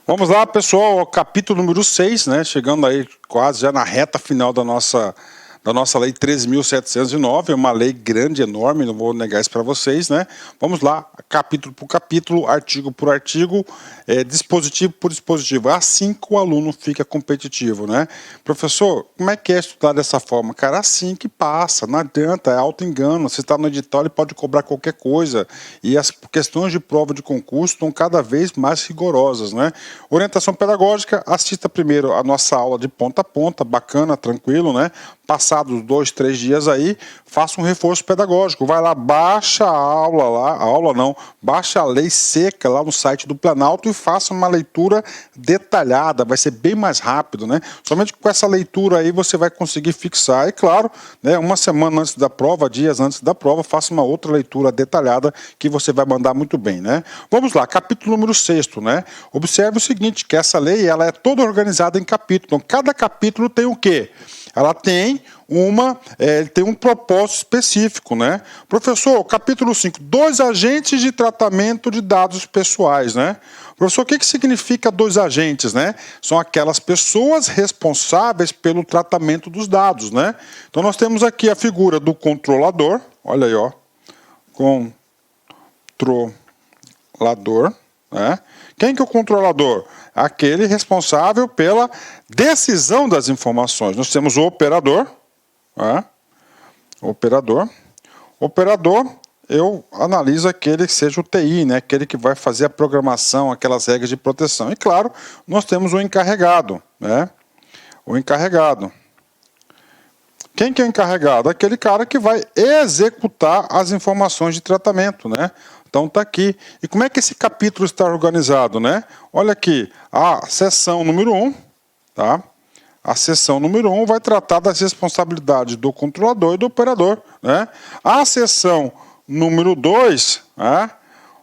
Vamos lá, pessoal, capítulo número 6, né? Chegando aí quase já na reta final da nossa lei 13.709, é uma lei grande, enorme, não vou negar isso para vocês, né? Vamos lá, capítulo por capítulo, artigo por artigo, dispositivo por dispositivo, assim que o aluno fica competitivo, né? Professor, como é que é estudar dessa forma? Cara, assim que passa, não adianta, é auto-engano, você está no edital, ele pode cobrar qualquer coisa, e as questões de prova de concurso estão cada vez mais rigorosas, né? Orientação pedagógica, assista primeiro a nossa aula de ponta a ponta, bacana, tranquilo, né? Passados 2, 3 dias aí, faça um reforço pedagógico. Vai lá, baixa a aula não, baixa a lei seca lá no site do Planalto e faça uma leitura detalhada, vai ser bem mais rápido, né? Somente com essa leitura aí você vai conseguir fixar. E claro, né, uma semana antes da prova, dias antes da prova, faça uma outra leitura detalhada que você vai mandar muito bem, né? Vamos lá, capítulo número 6, né? Observe o seguinte, que essa lei ela é toda organizada em capítulo. Então, cada capítulo tem o quê? Ela tem um propósito específico, né? Professor, capítulo 5, 2 agentes de tratamento de dados pessoais, né? Professor, o que significa 2 agentes, né? São aquelas pessoas responsáveis pelo tratamento dos dados, né? Então nós temos aqui a figura do controlador, olha aí, ó, controlador, né? Quem que é o controlador? Aquele responsável pela decisão das informações. Nós temos o operador, né? Operador, eu analiso aquele que seja o TI, né? Aquele que vai fazer a programação, aquelas regras de proteção. E claro, nós temos o encarregado, né? O encarregado. Quem que é o encarregado? Aquele cara que vai executar as informações de tratamento, né? Então está aqui. E como é que esse capítulo está organizado, né? Olha aqui, a seção número 1, tá? A seção número 1 vai tratar das responsabilidades do controlador e do operador, né? A seção número 2, né?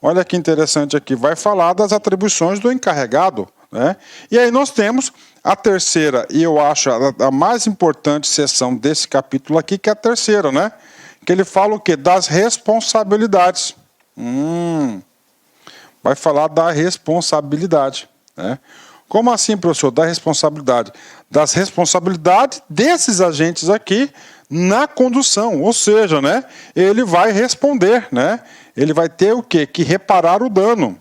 Olha que interessante aqui, vai falar das atribuições do encarregado, né? E aí nós temos a terceira, e eu acho a mais importante seção desse capítulo aqui, que é a terceira, né? Que ele fala o quê? Das responsabilidades. Vai falar da responsabilidade, né? Como assim, professor? Da responsabilidade? Das responsabilidades desses agentes aqui na condução, ou seja, né? Ele vai responder, né? Ele vai ter o quê? Que reparar o dano,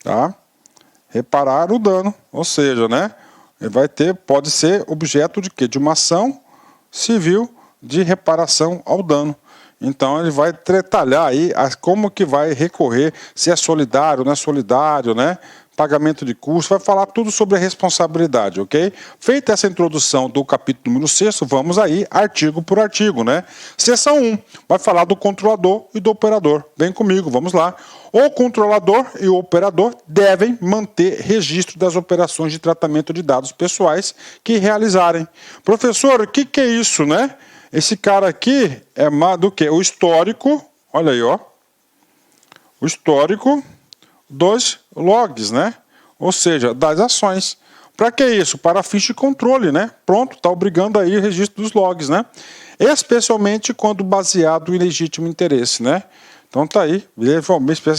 tá? Reparar o dano, ou seja, né? Ele vai ter, pode ser objeto de quê? De uma ação civil de reparação ao dano. Então ele vai detalhar aí como que vai recorrer, se é solidário, não é solidário, né? Pagamento de custos, vai falar tudo sobre a responsabilidade, ok? Feita essa introdução do capítulo número 6, vamos aí artigo por artigo, né? Seção 1, vai falar do controlador e do operador. Vem comigo, vamos lá. O controlador e o operador devem manter registro das operações de tratamento de dados pessoais que realizarem. Professor, o que é isso, né? Esse cara aqui é do que? O histórico, olha aí, ó. O histórico dos logs, né? Ou seja, das ações. Para que isso? Para fins de controle, né? Pronto, está obrigando aí o registro dos logs, né? Especialmente quando baseado em legítimo interesse, né? Então tá aí,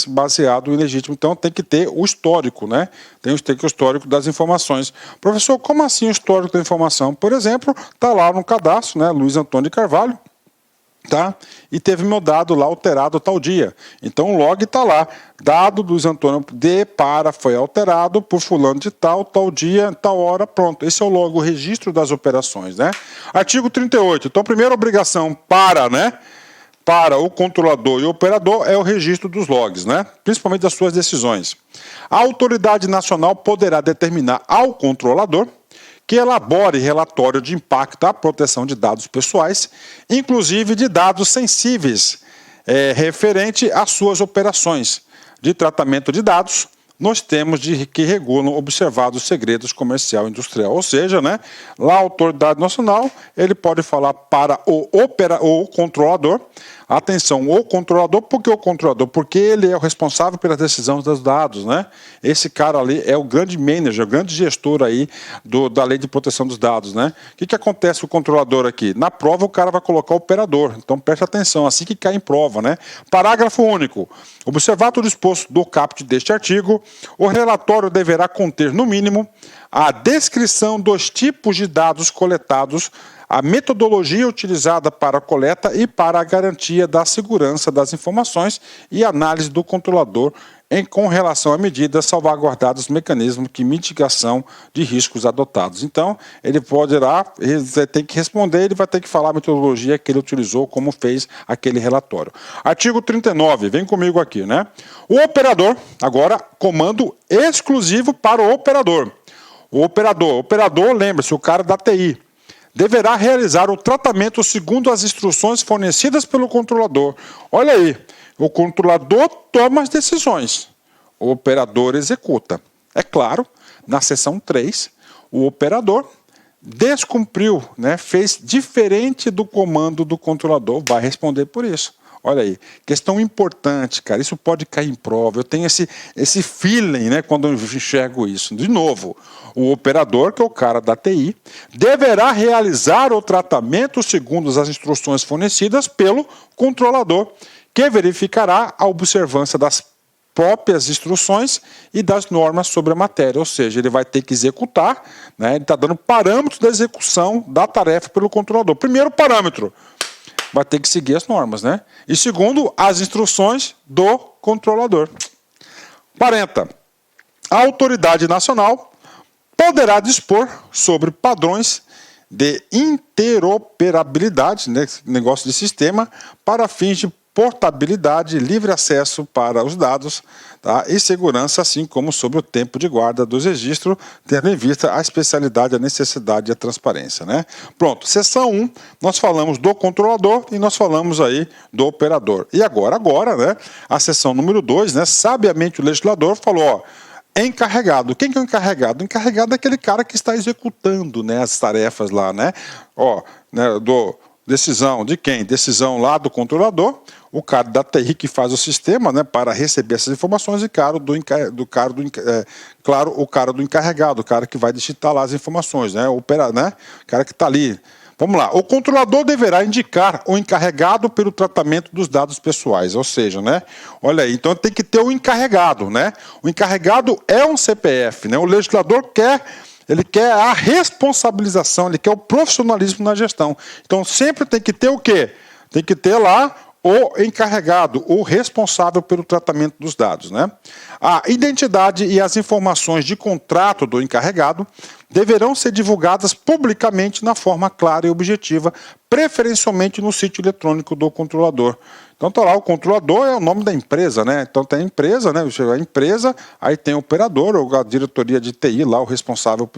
baseado em legítimo. Então tem que ter o histórico, né? Tem que ter o histórico das informações. Professor, como assim o histórico da informação? Por exemplo, tá lá no cadastro, né? Luiz Antônio de Carvalho, tá? E teve meu dado lá alterado tal dia. Então o log está lá. Dado Luiz Antônio de para foi alterado por fulano de tal dia, tal hora, pronto. Esse é o log, o registro das operações, né? Artigo 38. Então, a primeira obrigação para o controlador e o operador é o registro dos logs, né? Principalmente das suas decisões. A autoridade nacional poderá determinar ao controlador que elabore relatório de impacto à proteção de dados pessoais, inclusive de dados sensíveis, referente às suas operações de tratamento de dados, nos termos que regulam observados segredos comercial e industrial. Ou seja, né, lá a autoridade nacional, ele pode falar para o controlador, atenção, o controlador, por que o controlador? Porque ele é o responsável pela decisão dos dados, né? Esse cara ali é o grande manager, o grande gestor aí da lei de proteção dos dados, né? O que acontece com o controlador aqui? Na prova o cara vai colocar o operador, então preste atenção, assim que cai em prova, né? Parágrafo único. Observado o disposto do caput deste artigo, o relatório deverá conter, no mínimo, a descrição dos tipos de dados coletados, a metodologia utilizada para a coleta e para a garantia da segurança das informações e análise do controlador com relação a medidas salvaguardadas, mecanismos de mitigação de riscos adotados. Então, ele poderá, ele tem que responder, ele vai ter que falar a metodologia que ele utilizou, como fez aquele relatório. Artigo 39, vem comigo aqui, né? O operador, agora, comando exclusivo para o operador. O operador, lembre-se, o cara da TI, deverá realizar o tratamento segundo as instruções fornecidas pelo controlador. Olha aí, o controlador toma as decisões, o operador executa. É claro, na seção 3, o operador descumpriu, né, fez diferente do comando do controlador, vai responder por isso. Olha aí, questão importante, cara, isso pode cair em prova, eu tenho esse feeling, né, quando eu enxergo isso. De novo, o operador, que é o cara da TI, deverá realizar o tratamento segundo as instruções fornecidas pelo controlador, que verificará a observância das próprias instruções e das normas sobre a matéria, ou seja, ele vai ter que executar, né, ele está dando parâmetros da execução da tarefa pelo controlador. Primeiro parâmetro, vai ter que seguir as normas, né? E segundo, as instruções do controlador. 40. A autoridade nacional poderá dispor sobre padrões de interoperabilidade, né, negócio de sistema, para fins de portabilidade, livre acesso para os dados, tá, e segurança, assim como sobre o tempo de guarda dos registros, tendo em vista a especialidade, a necessidade e a transparência, né? Pronto, seção 1, nós falamos do controlador e nós falamos aí do operador. E agora, né, a seção número 2, né, sabiamente o legislador falou, ó, encarregado. Quem que é o encarregado? O encarregado é aquele cara que está executando, né, as tarefas lá, né? Ó, né, decisão de quem? Decisão lá do controlador, o cara da TI que faz o sistema, né, para receber essas informações, e claro, o cara do encarregado, o cara que vai digitar lá as informações, né, o cara que está ali. Vamos lá, o controlador deverá indicar o encarregado pelo tratamento dos dados pessoais, ou seja, né, olha aí, então tem que ter o encarregado, né, o encarregado é um CPF, né, o legislador ele quer a responsabilização, ele quer o profissionalismo na gestão. Então sempre tem que ter o quê? Tem que ter lá o encarregado, o responsável pelo tratamento dos dados, né? A identidade e as informações de contrato do encarregado deverão ser divulgadas publicamente na forma clara e objetiva, preferencialmente no sítio eletrônico do controlador. Então está lá, o controlador é o nome da empresa, né? Então tem a empresa, né? A empresa, aí tem o operador, ou a diretoria de TI lá, o responsável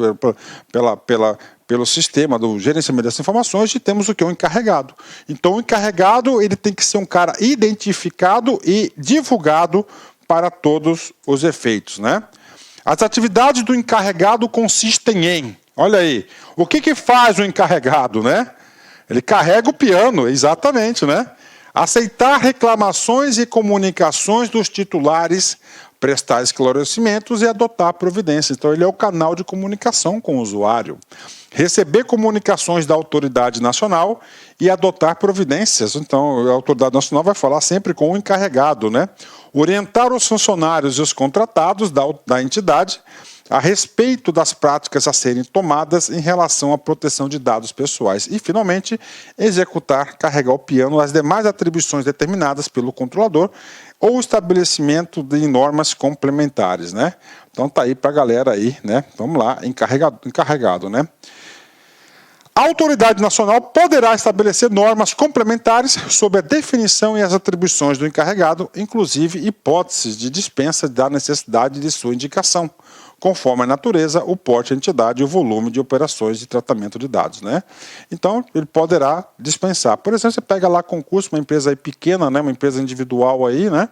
pelo sistema do gerenciamento dessas informações, e temos o que? O encarregado. Então o encarregado, ele tem que ser um cara identificado e divulgado para todos os efeitos, né? As atividades do encarregado consistem em, olha aí, o que faz o encarregado, né? Ele carrega o piano, exatamente, né? Aceitar reclamações e comunicações dos titulares, prestar esclarecimentos e adotar providências. Então ele é o canal de comunicação com o usuário. Receber comunicações da autoridade nacional e adotar providências. Então a autoridade nacional vai falar sempre com o encarregado, né? Orientar os funcionários e os contratados da entidade a respeito das práticas a serem tomadas em relação à proteção de dados pessoais. E, finalmente, executar, carregar o piano, as demais atribuições determinadas pelo controlador ou estabelecimento de normas complementares, né? Então tá aí para a galera aí, né? Vamos lá, encarregado, né? A autoridade nacional poderá estabelecer normas complementares sobre a definição e as atribuições do encarregado, inclusive hipóteses de dispensa da necessidade de sua indicação, conforme a natureza, o porte, a entidade e o volume de operações de tratamento de dados, né? Então, ele poderá dispensar. Por exemplo, você pega lá concurso, uma empresa aí pequena, né, uma empresa individual aí, né,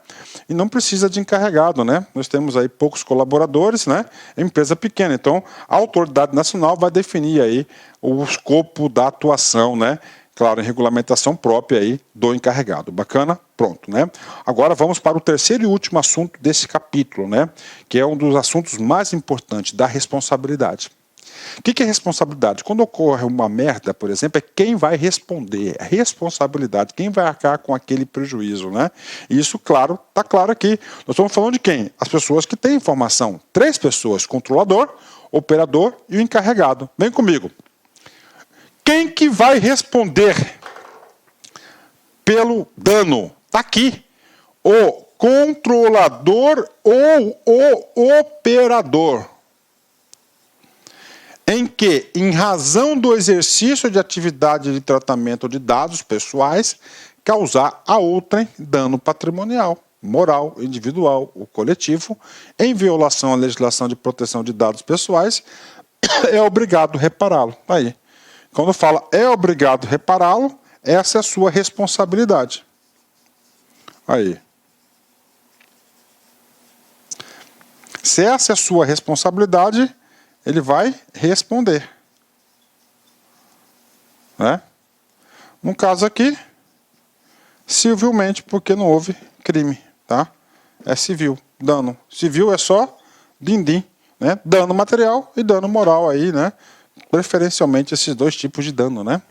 e não precisa de encarregado, né? Nós temos aí poucos colaboradores, né, empresa pequena. Então, a autoridade nacional vai definir aí o escopo da atuação, né? Claro, em regulamentação própria aí do encarregado. Bacana? Pronto, né? Agora vamos para o terceiro e último assunto desse capítulo, né? Que é um dos assuntos mais importantes, da responsabilidade. O que é responsabilidade? Quando ocorre uma merda, por exemplo, é quem vai responder. A responsabilidade, quem vai arcar com aquele prejuízo, né? E isso, claro, está claro aqui. Nós estamos falando de quem? As pessoas que têm informação. 3 pessoas, controlador, operador e o encarregado. Vem comigo. Quem que vai responder pelo dano? Está aqui. O controlador ou o operador. Em que, em razão do exercício de atividade de tratamento de dados pessoais, causar a outrem dano patrimonial, moral, individual ou coletivo, em violação à legislação de proteção de dados pessoais, é obrigado a repará-lo. Aí, quando fala é obrigado a repará-lo, essa é a sua responsabilidade. Aí. Se essa é a sua responsabilidade, ele vai responder. Né? No caso aqui, civilmente, porque não houve crime. Tá? É civil, dano. Civil é só din-din, né? Dano material e dano moral aí, né? Preferencialmente esses 2 tipos de dano, né?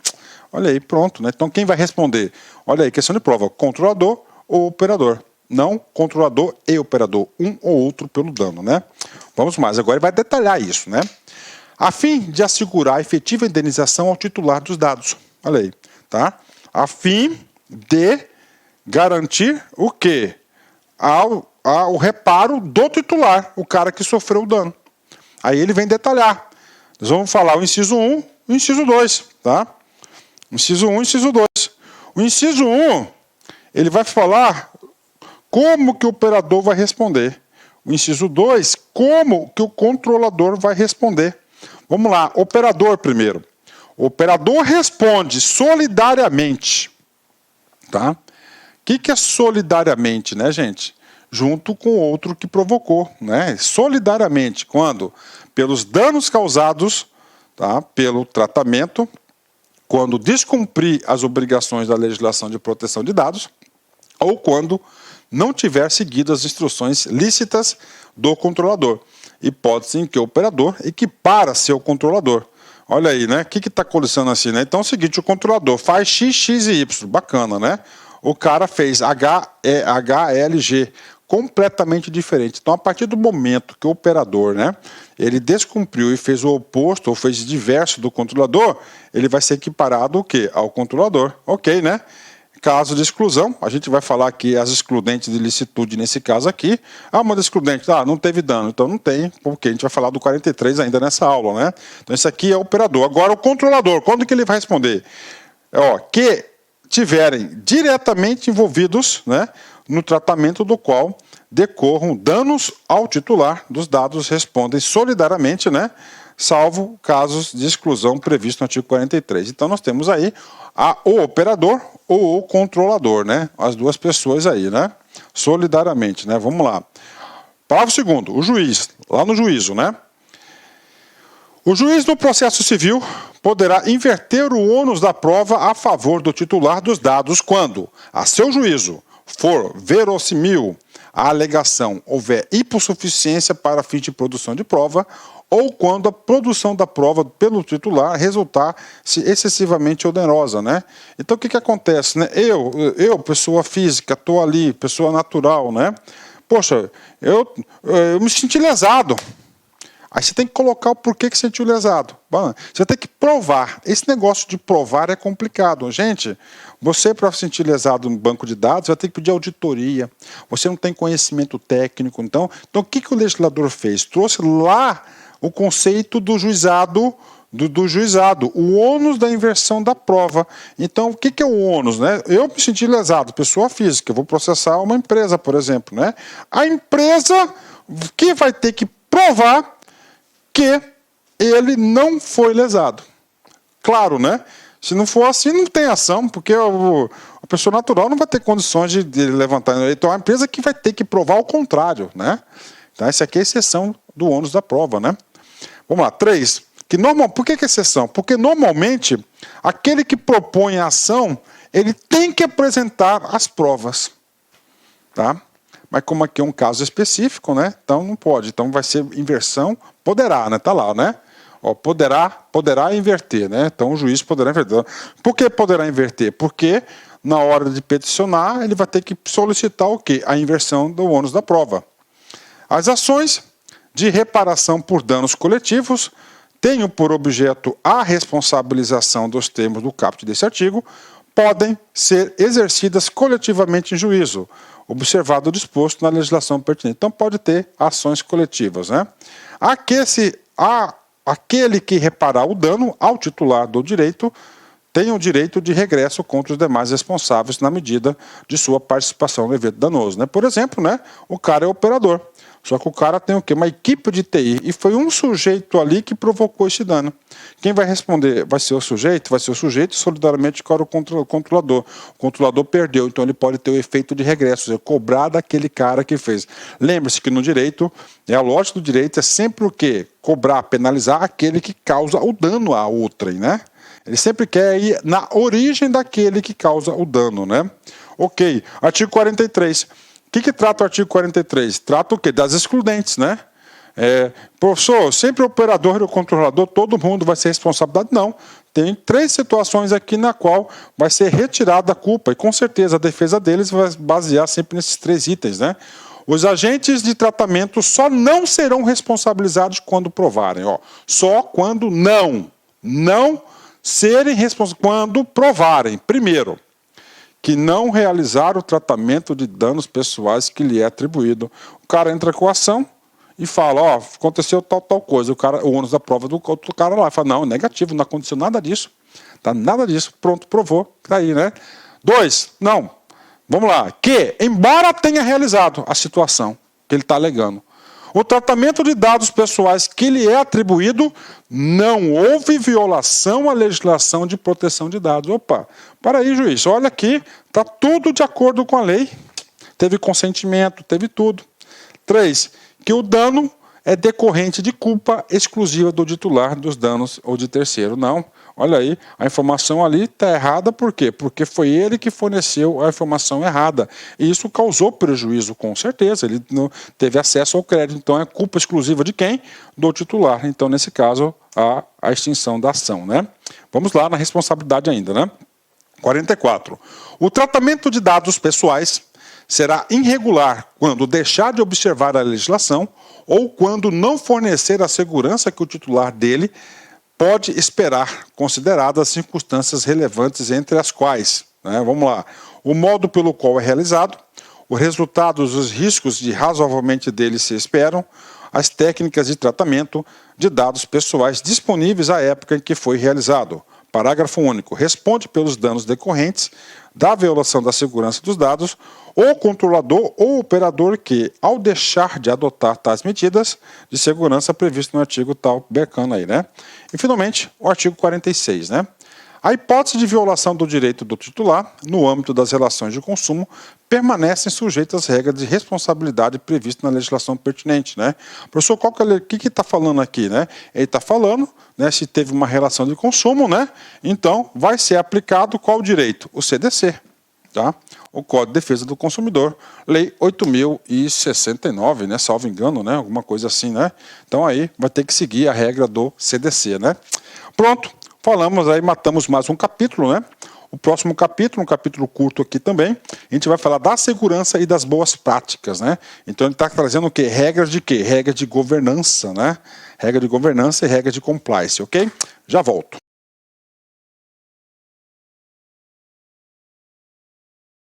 Olha aí, pronto, né? Então quem vai responder? Olha aí, questão de prova, controlador ou operador. Não controlador e operador, um ou outro pelo dano, né? Vamos mais, agora ele vai detalhar isso, né? A fim de assegurar a efetiva indenização ao titular dos dados. Olha aí, tá? A fim de garantir o quê? O reparo do titular, o cara que sofreu o dano. Aí ele vem detalhar. Nós vamos falar o inciso 1 e o inciso 2, tá? Inciso 1 e inciso 2. O inciso 1, ele vai falar como que o operador vai responder. O inciso 2, como que o controlador vai responder. Vamos lá, operador primeiro. O operador responde solidariamente. Tá? O que é solidariamente, né, gente? Junto com o outro que provocou. Né? Solidariamente, quando? Pelos danos causados, tá? Pelo tratamento, quando descumprir as obrigações da legislação de proteção de dados, ou quando não tiver seguido as instruções lícitas do controlador. Hipótese em que o operador equipara seu controlador. Olha aí, né? O que está acontecendo assim, né? Então é o seguinte, o controlador faz X, X e Y. Bacana, né? O cara fez H, E, H, L, G. Completamente diferente. Então, a partir do momento que o operador, né, ele descumpriu e fez o oposto, ou fez diverso do controlador, ele vai ser equiparado o quê? Ao controlador. Ok, né? Caso de exclusão, a gente vai falar aqui as excludentes de licitude nesse caso aqui. Ah, uma excludente, não teve dano, então não tem, porque a gente vai falar do 43 ainda nessa aula, né? Então isso aqui é o operador. Agora o controlador, quando que ele vai responder? Que tiverem diretamente envolvidos, né, no tratamento do qual decorram danos ao titular dos dados, respondem solidariamente, né, salvo casos de exclusão previsto no artigo 43. Então nós temos aí o operador ou o controlador, né, as 2 pessoas aí, né, solidariamente, né. Vamos lá. Parágrafo 2º, o juiz, lá no juízo, né. O juiz no processo civil poderá inverter o ônus da prova a favor do titular dos dados quando, a seu juízo, for verossímil a alegação, houver hipossuficiência para fins de produção de prova, ou quando a produção da prova pelo titular resultar excessivamente onerosa, né? Então o que acontece, né? Eu, pessoa física, estou ali, pessoa natural, né? Poxa, eu me senti lesado. Aí você tem que colocar o porquê que sentiu lesado. Você tem que provar. Esse negócio de provar é complicado. Gente, você para se sentir lesado no banco de dados vai ter que pedir auditoria. Você não tem conhecimento técnico. Então o que o legislador fez? Trouxe lá o conceito do juizado, do juizado, o ônus da inversão da prova. Então, o que é o ônus, né? Eu me senti lesado, pessoa física, eu vou processar uma empresa, por exemplo, né? A empresa que vai ter que provar que ele não foi lesado. Claro, né? Se não for assim, não tem ação, porque a pessoa natural não vai ter condições de levantar. Então, a empresa que vai ter que provar o contrário, né? Então, essa aqui é a exceção do ônus da prova, né? Vamos lá, 3. Por que é exceção? Porque, normalmente, aquele que propõe a ação, ele tem que apresentar as provas, tá? Mas como aqui é um caso específico, né? Então não pode. Então vai ser inversão, poderá, né? Tá lá, né? Ó, poderá inverter, né? Então o juiz poderá inverter. Por que poderá inverter? Porque na hora de peticionar, ele vai ter que solicitar o quê? A inversão do ônus da prova. As ações de reparação por danos coletivos tenham por objeto a responsabilização dos termos do caput desse artigo, podem ser exercidas coletivamente em juízo, observado o disposto na legislação pertinente. Então pode ter ações coletivas, né? Aquele que reparar o dano ao titular do direito tem o direito de regresso contra os demais responsáveis na medida de sua participação no evento danoso, né? Por exemplo, né, o cara é operador, só que o cara tem o quê? Uma equipe de TI, e foi um sujeito ali que provocou esse dano. Quem vai responder vai ser o sujeito? Vai ser o sujeito solidariamente com o controlador. O controlador perdeu, então ele pode ter o efeito de regresso, ou seja, cobrar daquele cara que fez. Lembre-se que no direito, a lógica do direito é sempre o quê? Cobrar, penalizar aquele que causa o dano a outrem, né? Ele sempre quer ir na origem daquele que causa o dano, né? Ok, artigo 43. O que trata o artigo 43? Trata o quê? Das excludentes, né? Professor, sempre o operador e o controlador, todo mundo vai ser responsabilidade? Não. Tem 3 situações aqui na qual vai ser retirada a culpa, e com certeza a defesa deles vai basear sempre nesses 3 itens, né? Os agentes de tratamento só não serão responsabilizados quando provarem, ó. Só quando não serem responsáveis, quando provarem, primeiro, que não realizar o tratamento de danos pessoais que lhe é atribuído. O cara entra com a ação e fala, ó, aconteceu tal coisa, o ônus da prova do outro cara lá, fala, não, negativo, não aconteceu nada disso, tá nada disso, pronto, provou, tá aí, né? 2, não, vamos lá, que, embora tenha realizado a situação que ele está alegando, o tratamento de dados pessoais que lhe é atribuído, não houve violação à legislação de proteção de dados. Opa, para aí, juiz, olha aqui, está tudo de acordo com a lei. Teve consentimento, teve tudo. 3, que o dano é decorrente de culpa exclusiva do titular dos danos ou de terceiro. Não, olha aí, a informação ali está errada, por quê? Porque foi ele que forneceu a informação errada. E isso causou prejuízo, com certeza, ele não teve acesso ao crédito. Então é culpa exclusiva de quem? Do titular. Então, nesse caso, a extinção da ação, né? Vamos lá na responsabilidade ainda, né? 44. O tratamento de dados pessoais será irregular quando deixar de observar a legislação ou quando não fornecer a segurança que o titular dele pode esperar, consideradas as circunstâncias relevantes entre as quais, né, vamos lá, o modo pelo qual é realizado, os resultados, os riscos de razoavelmente dele se esperam, as técnicas de tratamento de dados pessoais disponíveis à época em que foi realizado. Parágrafo único. Responde pelos danos decorrentes da violação da segurança dos dados o controlador ou operador que, ao deixar de adotar tais medidas de segurança previstas no artigo tal becano aí, né? E, finalmente, o artigo 46, né? A hipótese de violação do direito do titular, no âmbito das relações de consumo, permanecem sujeitas às regras de responsabilidade previstas na legislação pertinente, né? Professor, o que está falando aqui, né? Ele está falando, né, se teve uma relação de consumo, né? Então, vai ser aplicado qual direito? O CDC, tá? O Código de Defesa do Consumidor, Lei 8.069, né? Salvo engano, né? Alguma coisa assim, né? Então, aí vai ter que seguir a regra do CDC, né? Pronto. Falamos aí, matamos mais um capítulo, né? O próximo capítulo, um capítulo curto aqui também, a gente vai falar da segurança e das boas práticas, né? Então ele está trazendo o quê? Regras de quê? Regra de governança, né? Regra de governança e regra de compliance, ok? Já volto.